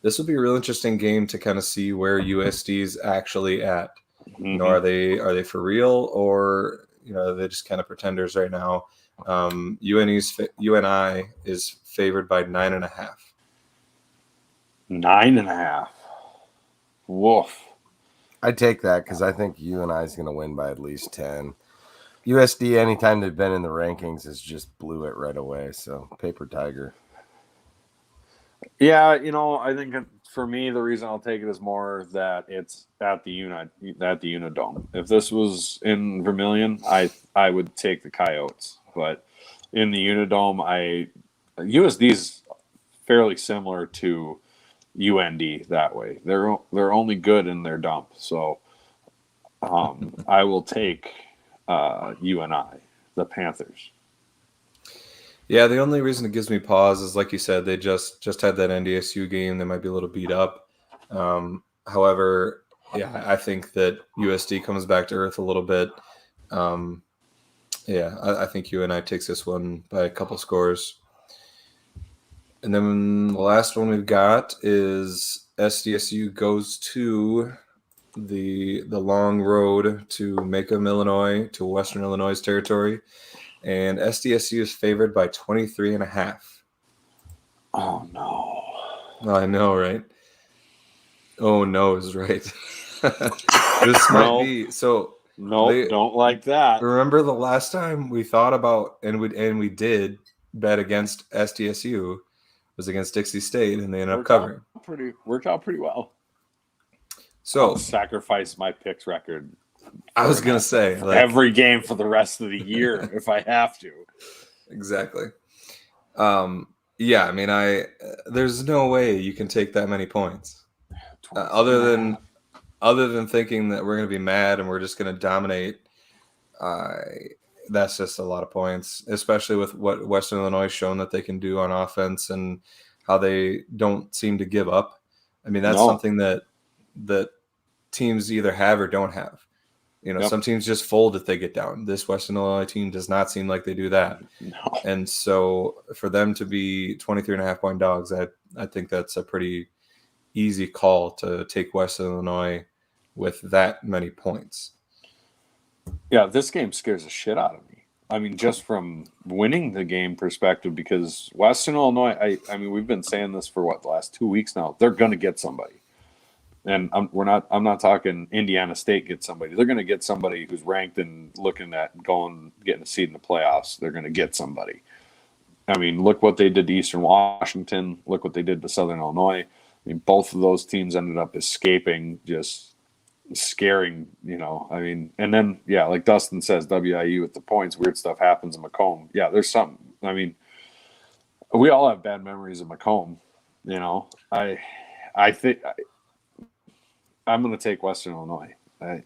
This will be a real interesting game to kind of see where USD's actually at. Mm-hmm. You know, are they for real, or they're just kind of pretenders right now. UNI is favored by 9.5. 9.5. Woof. I take that because I think UNI is going to win by at least 10. USD, anytime they've been in the rankings, has just blew it right away. So paper tiger. Yeah, I think for me, the reason I'll take it is more that it's at the Unidome. If this was in Vermilion, I would take the Coyotes, but in the Unidome, USD's fairly similar to UND that way. They're only good in their dump, so I will take UNI, the Panthers. Yeah, the only reason it gives me pause is, like you said, they just had that NDSU game. They might be a little beat up. However, yeah, I think that USD comes back to earth a little bit. I think UNI takes this one by a couple scores. And then the last one we've got is SDSU goes to the long road to Macomb, Illinois, to Western Illinois territory. And SDSU is favored by 23.5. Oh, no. I know, right? Oh, no is right. This might be. So, no, don't like that. Remember the last time we thought about, and we did bet against SDSU, was against Dixie State, and they ended up covering. Worked out pretty well. So, I'll sacrifice my picks record. I was going to say. Every game for the rest of the year if I have to. Exactly. Yeah, I mean, there's no way you can take that many points. Other than thinking that we're going to be mad and we're just going to dominate, that's just a lot of points, especially with what Western Illinois has shown that they can do on offense and how they don't seem to give up. I mean, that's something that teams either have or don't have. Some teams just fold if they get down. This Western Illinois team does not seem like they do that. No. And so for them to be 23.5 point dogs, I think that's a pretty easy call to take Western Illinois with that many points. Yeah, this game scares the shit out of me. I mean, just from winning the game perspective, because Western Illinois, I mean, we've been saying this for the last 2 weeks now. They're going to get somebody. And I'm not talking Indiana State gets somebody. They're going to get somebody who's ranked and looking at getting a seed in the playoffs. They're going to get somebody. I mean, look what they did to Eastern Washington. Look what they did to Southern Illinois. I mean, both of those teams ended up escaping, just scaring, I mean, and then, yeah, like Dustin says, WIU with the points, weird stuff happens in Macomb. Yeah, there's something. I mean, we all have bad memories of Macomb. I think I'm going to take Western Illinois.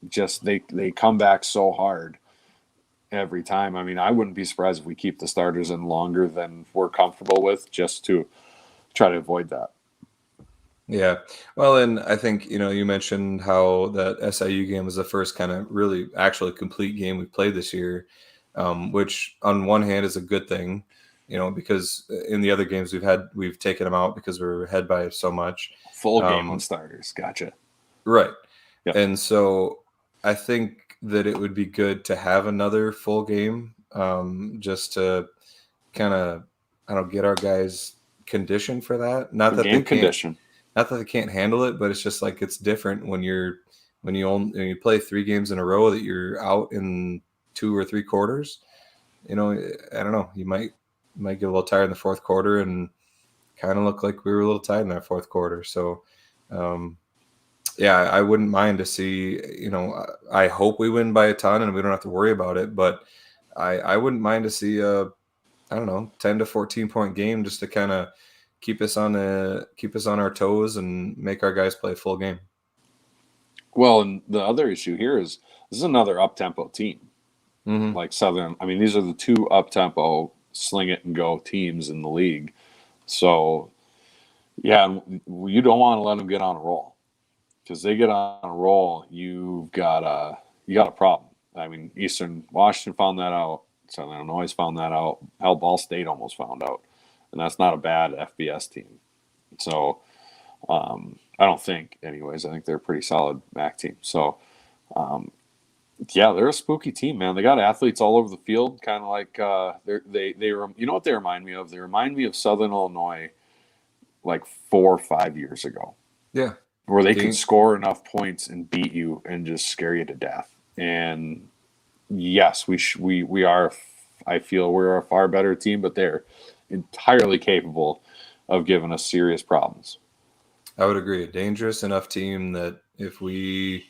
Just they come back so hard every time. I mean, I wouldn't be surprised if we keep the starters in longer than we're comfortable with, just to try to avoid that. Yeah. Well, and I think, you mentioned how that SIU game was the first kind of really actually complete game we played this year, which on one hand is a good thing, because in the other games we've taken them out because we're ahead by so much. Full game with starters. Gotcha. Right. Yep. And so I think that it would be good to have another full game, just to kind of, I don't know, get our guys conditioned for that. Not that Game condition. Not that they can't handle it, but it's just like it's different when you play 3 games in a row that you're out in 2 or 3 quarters. I don't know. You might get a little tired in the fourth quarter and kind of look like we were a little tired in that fourth quarter. So, yeah, I wouldn't mind to see. I hope we win by a ton and we don't have to worry about it. But I wouldn't mind to see a, I don't know, 10 to 14 point game just to kind of keep us on our toes and make our guys play a full game. Well, and the other issue here is this is another up-tempo team. Mm-hmm. Like Southern. I mean, these are the 2 up-tempo sling it and go teams in the league. So, yeah, you don't want to let them get on a roll, because they get on a roll, you got a problem. I mean, Eastern Washington found that out. Southern Illinois found that out. Hell, Ball State almost found out. And that's not a bad FBS team. So I don't think, anyways. I think they're a pretty solid MAC team. So, yeah, they're a spooky team, man. They got athletes all over the field, kind of like they you know what they remind me of? They remind me of Southern Illinois like 4 or 5 years ago. Yeah. Where they can score enough points and beat you and just scare you to death. And yes, we are. I feel we're a far better team, but they're entirely capable of giving us serious problems. I would agree. A dangerous enough team that if we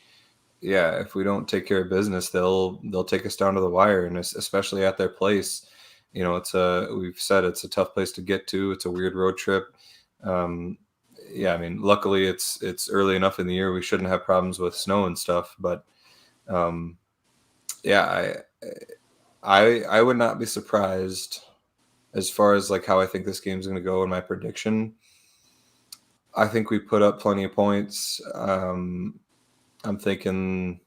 don't take care of business, they'll take us down to the wire, and especially at their place. We've said it's a tough place to get to. It's a weird road trip. Yeah, I mean, luckily it's early enough in the year we shouldn't have problems with snow and stuff. But yeah, I would not be surprised as far as like how I think this game's going to go in my prediction. I think we put up plenty of points. I'm thinking,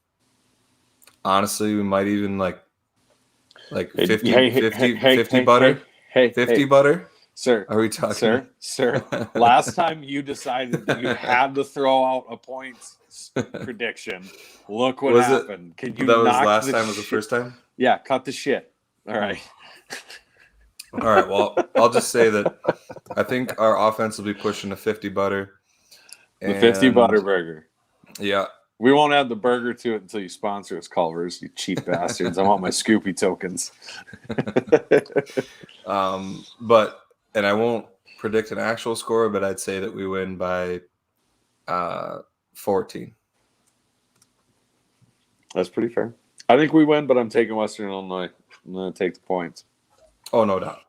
honestly, we might even like 50 butter. 50 butter. Sir, are we talking? Sir, last time you decided you had to throw out a points prediction, look what happened. Can you? That was last time. Was the first time? Yeah, cut the shit. All right. All right. Well, I'll just say that I think our offense will be pushing a 50 butter. The 50 butter burger. Yeah. We won't add the burger to it until you sponsor us, Culvers, you cheap bastards. I want my Scoopy tokens. And I won't predict an actual score, but I'd say that we win by 14. That's pretty fair. I think we win, but I'm taking Western Illinois. I'm going to take the points. Oh, no doubt.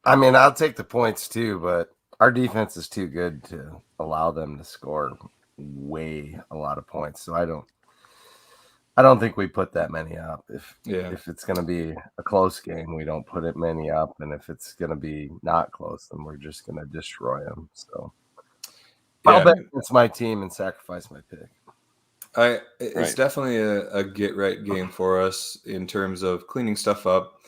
I mean, I'll take the points too, but our defense is too good to allow them to score a lot of points. So I don't think we put that many up. If it's going to be a close game, we don't put it many up, and if it's going to be not close, then we're just going to destroy them. So I'll bet it's my team and sacrifice my pick. It's definitely a get right game for us in terms of cleaning stuff up.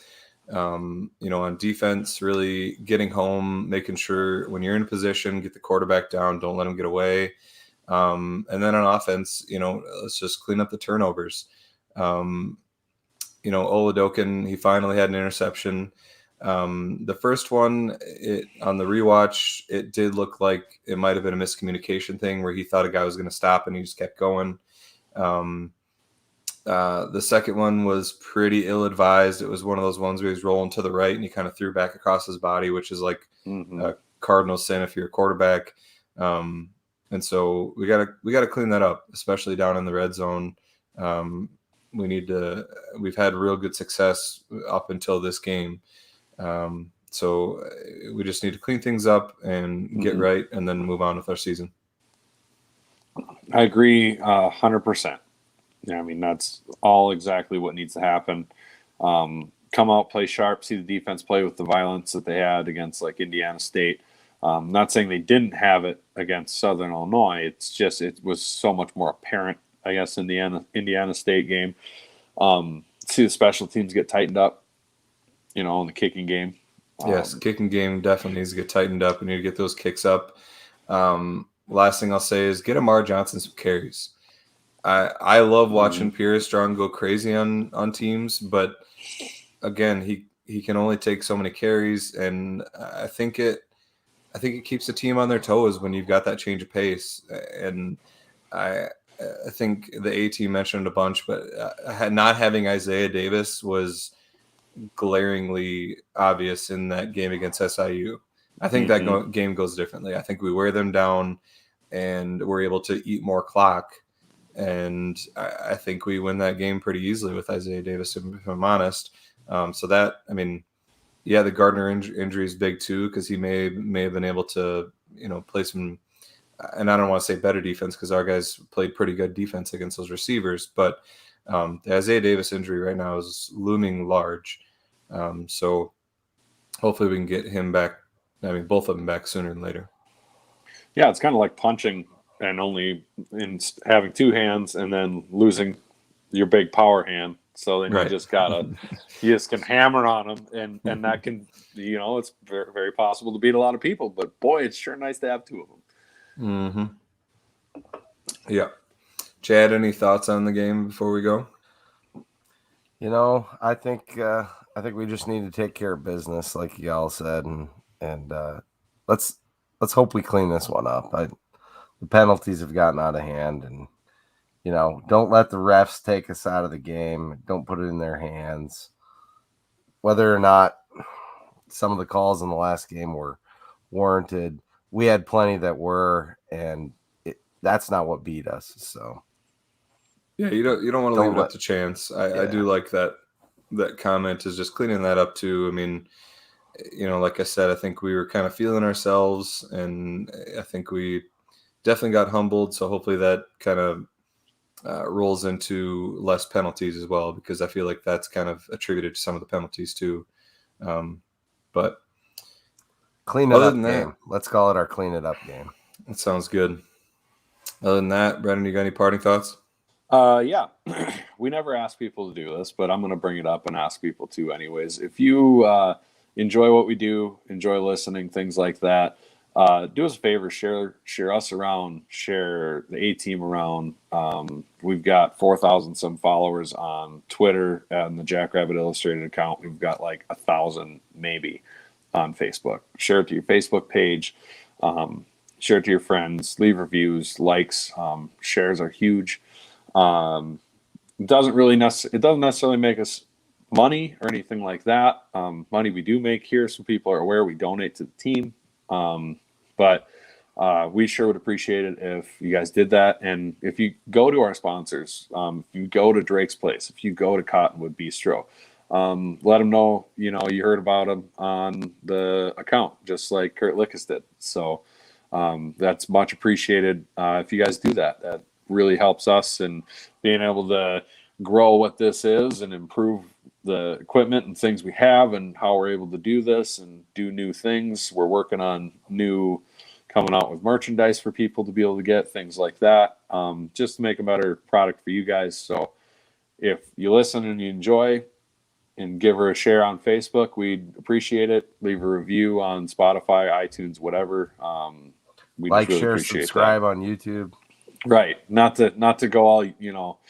On defense, really getting home, making sure when you're in position, get the quarterback down, don't let him get away. And then on offense, let's just clean up the turnovers. Oladokin, he finally had an interception. The first one on the rewatch, it did look like it might have been a miscommunication thing where he thought a guy was going to stop and he just kept going. The second one was pretty ill-advised. It was one of those ones where he was rolling to the right and he kind of threw back across his body, which is like a cardinal sin if you're a quarterback. And so we gotta clean that up, especially down in the red zone. We've had real good success up until this game. So we just need to clean things up and get right and then move on with our season. I agree 100%. Yeah, I mean, that's all exactly what needs to happen. Come out, play sharp, see the defense play with the violence that they had against like Indiana State. Not saying they didn't have it against Southern Illinois. It's just it was so much more apparent, I guess, in the Indiana State game. See the special teams get tightened up, in the kicking game. Yes, kicking game definitely needs to get tightened up. We need to get those kicks up. Last thing I'll say is get Amar Johnson some carries. I love watching Pierre Strong go crazy on teams, but again, he can only take so many carries, and I think it keeps the team on their toes when you've got that change of pace. And I think the A team mentioned a bunch, but not having Isaiah Davis was glaringly obvious in that game against SIU. I think that game goes differently. I think we wear them down, and we're able to eat more clock. And I think we win that game pretty easily with Isaiah Davis, if I'm honest. So that, I mean, yeah, the Gardner injury is big too, because he may have been able to, play some, and I don't want to say better defense because our guys played pretty good defense against those receivers. But the Isaiah Davis injury right now is looming large. So hopefully we can get him back. I mean, both of them back sooner than later. Yeah, it's kind of like punching and only in having two hands and then losing your big power hand. So then you just can hammer on them, and that can, it's very, very possible to beat a lot of people. But boy, it's sure nice to have two of them. Mm-hmm. Yeah. Chad, any thoughts on the game before we go? I think we just need to take care of business, like y'all said, and let's hope we clean this one up. The penalties have gotten out of hand, and don't let the refs take us out of the game. Don't put it in their hands. Whether or not some of the calls in the last game were warranted, we had plenty that were, and that's not what beat us. So yeah, you don't want to leave it up to chance. I do like that comment is just cleaning that up too. I mean, like I said, I think we were kind of feeling ourselves, and I think we definitely got humbled. So hopefully that kind of rolls into less penalties as well, because I feel like that's kind of attributed to some of the penalties too. But clean it up game. Let's call it our clean it up game. That sounds good. Other than that, Brendan, you got any parting thoughts? Yeah, we never ask people to do this, but I'm going to bring it up and ask people to anyways. If you enjoy what we do, enjoy listening, things like that, do us a favor, share us around, share the A team around. We've got 4,000 some followers on Twitter and the Jackrabbit Illustrated account. We've got like 1,000 maybe on Facebook. Share it to your Facebook page. Share it to your friends. Leave reviews, likes. Shares are huge. It doesn't necessarily make us money or anything like that. Money we do make here, so people are aware we donate to the team. But we sure would appreciate it if you guys did that. And if you go to our sponsors, if you go to Drake's Place, if you go to Cottonwood Bistro, let them know, you heard about them on the account, just like Kurt Lickus did. So that's much appreciated. If you guys do that, that really helps us in being able to grow what this is and improve the equipment and things we have and how we're able to do this and do new things. We're working on coming out with merchandise for people to be able to get, things like that, just to make a better product for you guys. So if you listen and you enjoy, and give her a share on Facebook, we'd appreciate it. Leave a review on Spotify, iTunes, whatever. We like, really share, subscribe on YouTube. Right. Not to go all,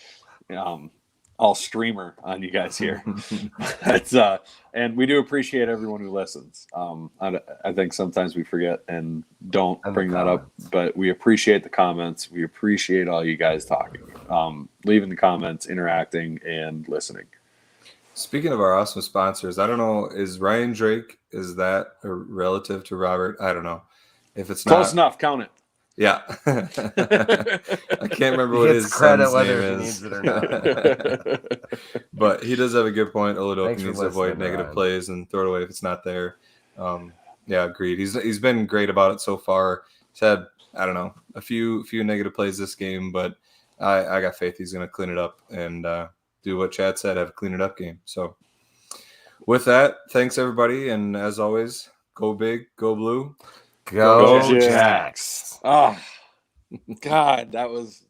all streamer on you guys here. And we do appreciate everyone who listens. I think sometimes we forget and don't bring that up, but we appreciate the comments. We appreciate all you guys talking, leaving the comments, interacting, and listening. Speaking of our awesome sponsors, I don't know, is Ryan Drake, is that a relative to Robert? I don't know. If it's close enough, count it. Yeah. I can't remember what his credit son's whether name he is. needs it or not. But he does have a good point. Oladokun needs to avoid negative Ryan. plays and throw it away if it's not there. Yeah, agreed. He's been great about it so far. He's had I don't know, a few negative plays this game, but I got faith he's going to clean it up and do what Chad said, have a clean it up game. So with that, thanks everybody, and as always, go big, go blue, Go Jacks. Jacks. Oh, God, that was